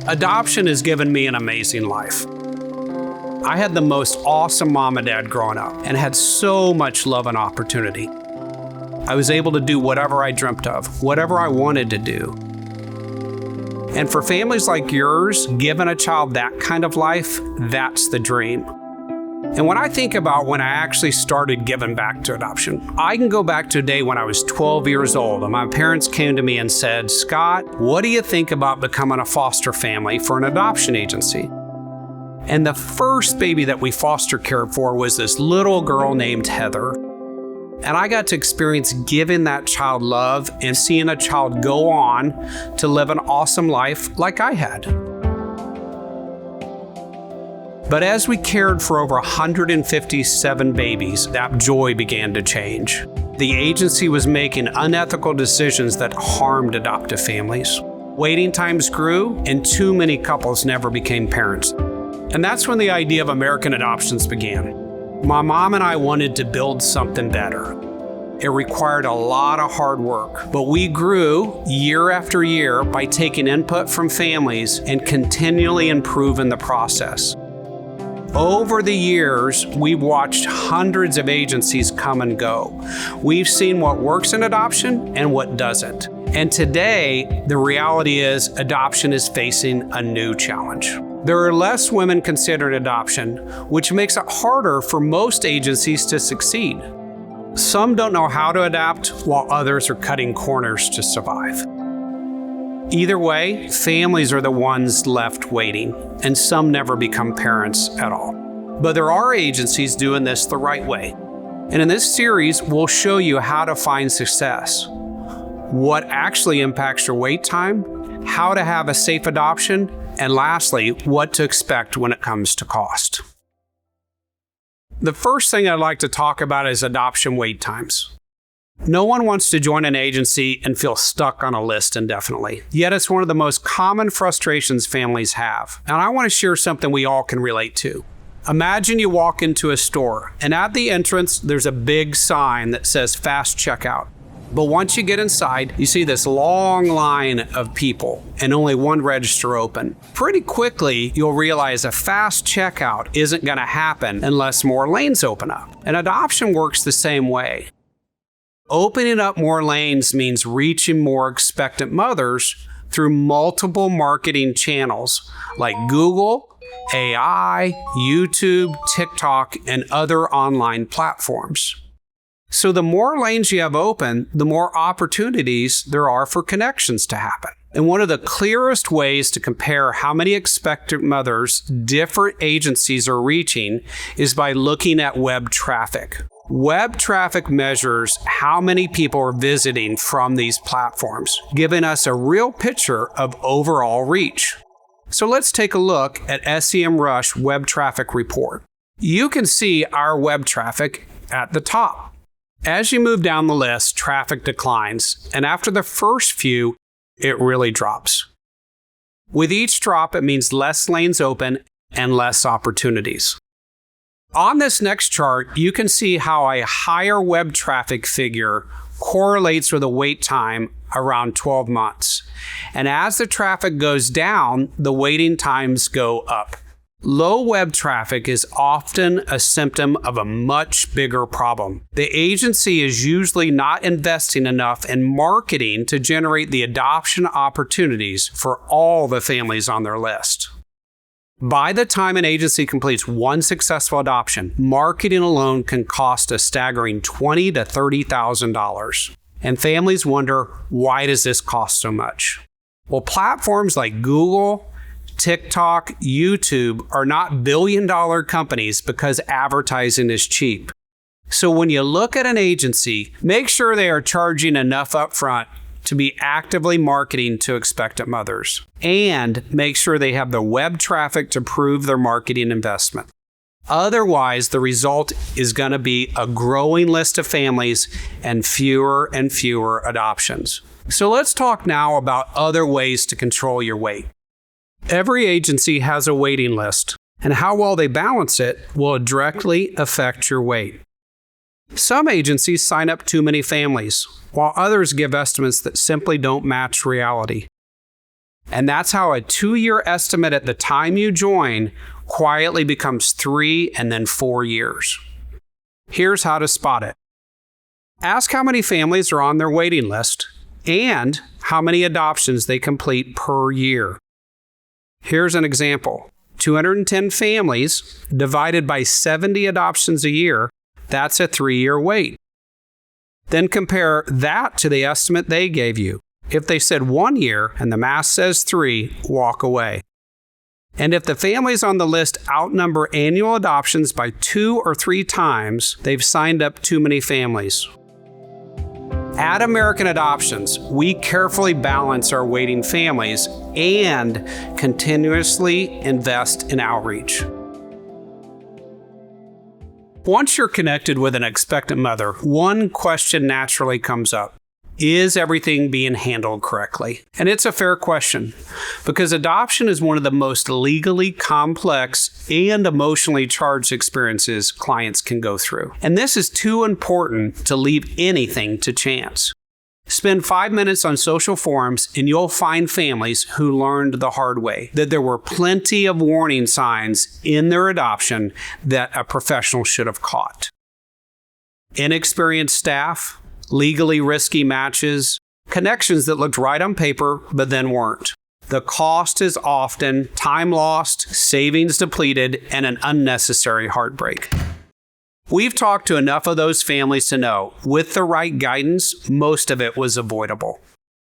Adoption has given me an amazing life. I had the most awesome mom and dad growing up and had so much love and opportunity. I was able to do whatever I dreamt of, whatever I wanted to do. And for families like yours, giving a child that kind of life, that's the dream. And when I think about when I actually started giving back to adoption, I can go back to a day when I was 12 years old and my parents came to me and said, "Scott, what do you think about becoming a foster family for an adoption agency?" And the first baby that we foster cared for was this little girl named Heather. And I got to experience giving that child love and seeing a child go on to live an awesome life like I had. But as we cared for over 157 babies, that joy began to change. The agency was making unethical decisions that harmed adoptive families. Waiting times grew, and too many couples never became parents. And that's when the idea of American Adoptions began. My mom and I wanted to build something better. It required a lot of hard work, but we grew year after year by taking input from families and continually improving the process. Over the years, we've watched hundreds of agencies come and go. We've seen what works in adoption and what doesn't. And today, the reality is adoption is facing a new challenge. There are less women considered adoption, which makes it harder for most agencies to succeed. Some don't know how to adapt, while others are cutting corners to survive. Either way, families are the ones left waiting, and some never become parents at all. But there are agencies doing this the right way. And in this series, we'll show you how to find success, what actually impacts your wait time, how to have a safe adoption, and lastly, what to expect when it comes to cost. The first thing I'd like to talk about is adoption wait times. No one wants to join an agency and feel stuck on a list indefinitely. Yet it's one of the most common frustrations families have. And I want to share something we all can relate to. Imagine you walk into a store, and at the entrance, there's a big sign that says fast checkout. But once you get inside, you see this long line of people and only one register open. Pretty quickly, you'll realize a fast checkout isn't going to happen unless more lanes open up. And adoption works the same way. Opening up more lanes means reaching more expectant mothers through multiple marketing channels like Google, AI, YouTube, TikTok, and other online platforms. So the more lanes you have open, the more opportunities there are for connections to happen. And one of the clearest ways to compare how many expectant mothers different agencies are reaching is by looking at web traffic. Web traffic measures how many people are visiting from these platforms, giving us a real picture of overall reach. So let's take a look at SEMrush Web Traffic Report. You can see our web traffic at the top. As you move down the list, traffic declines, and after the first few, it really drops. With each drop, it means less lanes open and less opportunities. On this next chart, you can see how a higher web traffic figure correlates with a wait time around 12 months. And as the traffic goes down, the waiting times go up. Low web traffic is often a symptom of a much bigger problem. The agency is usually not investing enough in marketing to generate the adoption opportunities for all the families on their list. By the time an agency completes one successful adoption, marketing alone can cost a staggering $20,000 to $30,000. And families wonder, why does this cost so much? Well, platforms like Google, TikTok, YouTube are not billion-dollar companies because advertising is cheap. So when you look at an agency, make sure they are charging enough upfront to be actively marketing to expectant mothers, and make sure they have the web traffic to prove their marketing investment. Otherwise, the result is going to be a growing list of families and fewer adoptions. So let's talk now about other ways to control your wait. Every agency has a waiting list, and how well they balance it will directly affect your wait. Some agencies sign up too many families, while others give estimates that simply don't match reality. And that's how a 2-year estimate at the time you join quietly becomes 3 and then 4 years. Here's how to spot it. Ask how many families are on their waiting list and how many adoptions they complete per year. Here's an example. 210 families divided by 70 adoptions a year, that's a 3-year wait. Then compare that to the estimate they gave you. If they said 1 year and the math says 3, walk away. And if the families on the list outnumber annual adoptions by 2 or 3 times, they've signed up too many families. At American Adoptions, we carefully balance our waiting families and continuously invest in outreach. Once you're connected with an expectant mother, one question naturally comes up. Is everything being handled correctly? And it's a fair question, because adoption is one of the most legally complex and emotionally charged experiences clients can go through. And this is too important to leave anything to chance. Spend 5 minutes on social forums and you'll find families who learned the hard way that there were plenty of warning signs in their adoption that a professional should have caught. Inexperienced staff, legally risky matches, connections that looked right on paper but then weren't. The cost is often time lost, savings depleted, and an unnecessary heartbreak. We've talked to enough of those families to know, with the right guidance, most of it was avoidable.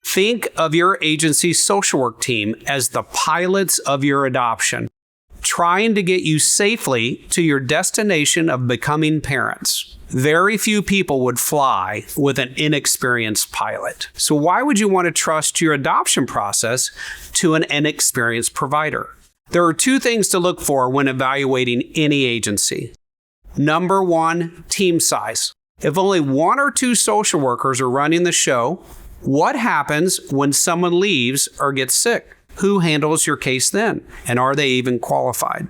Think of your agency's social work team as the pilots of your adoption, trying to get you safely to your destination of becoming parents. Very few people would fly with an inexperienced pilot. So why would you want to trust your adoption process to an inexperienced provider? There are 2 things to look for when evaluating any agency. Number 1, team size. If only 1 or 2 social workers are running the show, what happens when someone leaves or gets sick? Who handles your case then? And are they even qualified?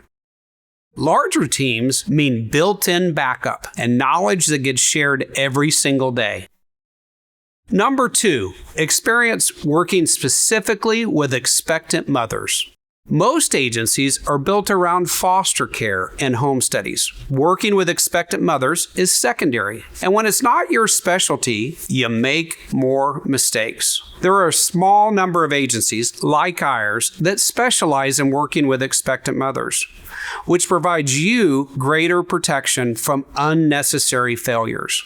Larger teams mean built-in backup and knowledge that gets shared every single day. Number 2, experience working specifically with expectant mothers. Most agencies are built around foster care and home studies. Working with expectant mothers is secondary. And when it's not your specialty, you make more mistakes. There are a small number of agencies, like ours, that specialize in working with expectant mothers, which provides you greater protection from unnecessary failures.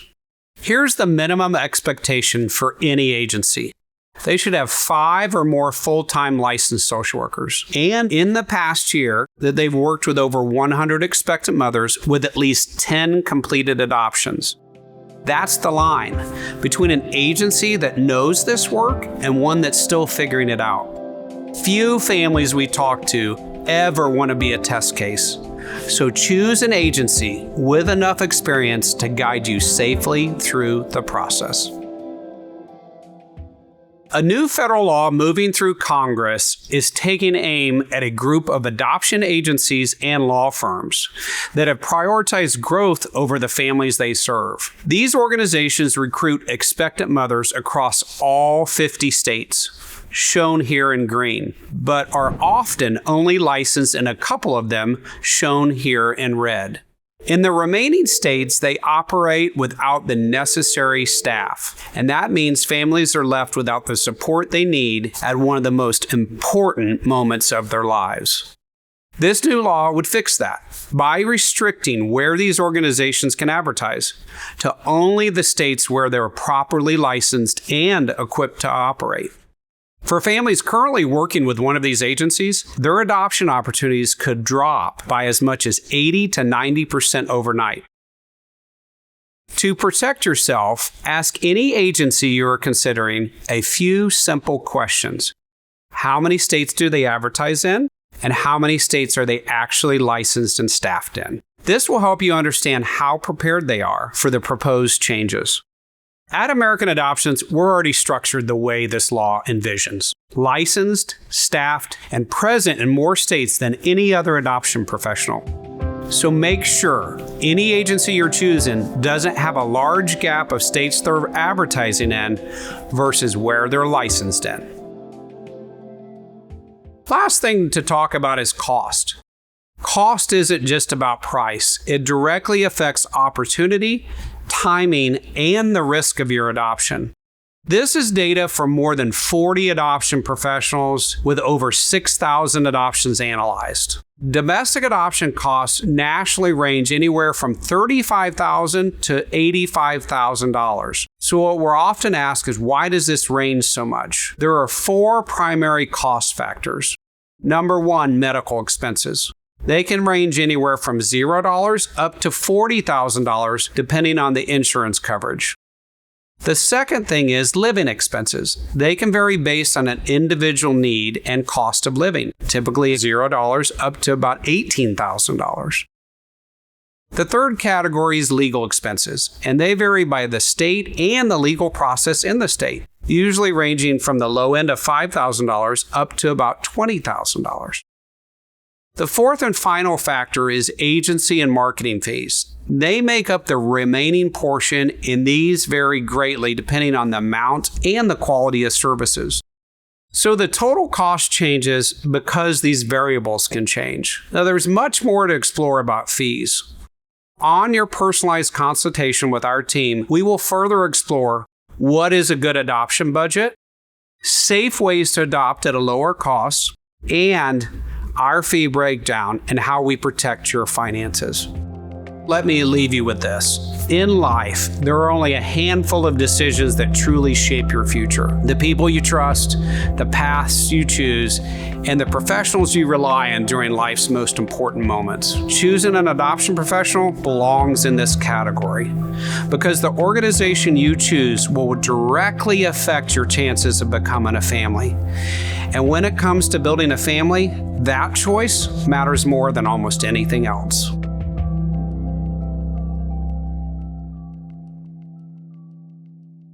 Here's the minimum expectation for any agency. They should have 5 or more full-time licensed social workers, and in the past year that they've worked with over 100 expectant mothers with at least 10 completed adoptions. That's the line between an agency that knows this work and one that's still figuring it out. Few families we talk to ever want to be a test case. So choose an agency with enough experience to guide you safely through the process. A new federal law moving through Congress is taking aim at a group of adoption agencies and law firms that have prioritized growth over the families they serve. These organizations recruit expectant mothers across all 50 states, shown here in green, but are often only licensed in a couple of them, shown here in red. In the remaining states, they operate without the necessary staff, and that means families are left without the support they need at one of the most important moments of their lives. This new law would fix that by restricting where these organizations can advertise to only the states where they're properly licensed and equipped to operate. For families currently working with one of these agencies, their adoption opportunities could drop by as much as 80 to 90% overnight. To protect yourself, ask any agency you are considering a few simple questions. How many states do they advertise in? And how many states are they actually licensed and staffed in? This will help you understand how prepared they are for the proposed changes. At American Adoptions, we're already structured the way this law envisions. Licensed, staffed, and present in more states than any other adoption professional. So make sure any agency you're choosing doesn't have a large gap of states they're advertising in versus where they're licensed in. Last thing to talk about is cost. Cost isn't just about price. It directly affects opportunity, timing, and the risk of your adoption. This is data from more than 40 adoption professionals with over 6,000 adoptions analyzed. Domestic adoption costs nationally range anywhere from $35,000 to $85,000. So what we're often asked is, why does this range so much? There are 4 primary cost factors. Number 1, medical expenses. They can range anywhere from $0 up to $40,000 depending on the insurance coverage. The second thing is living expenses. They can vary based on an individual need and cost of living, typically $0 up to about $18,000. The third category is legal expenses, and they vary by the state and the legal process in the state, usually ranging from the low end of $5,000 up to about $20,000. The fourth and final factor is agency and marketing fees. They make up the remaining portion, and these vary greatly depending on the amount and the quality of services. So the total cost changes because these variables can change. Now, there's much more to explore about fees. On your personalized consultation with our team, we will further explore what is a good adoption budget, safe ways to adopt at a lower cost, and our fee breakdown and how we protect your finances. Let me leave you with this. In life, there are only a handful of decisions that truly shape your future. The people you trust, the paths you choose, and the professionals you rely on during life's most important moments. Choosing an adoption professional belongs in this category because the organization you choose will directly affect your chances of becoming a family. And when it comes to building a family, that choice matters more than almost anything else.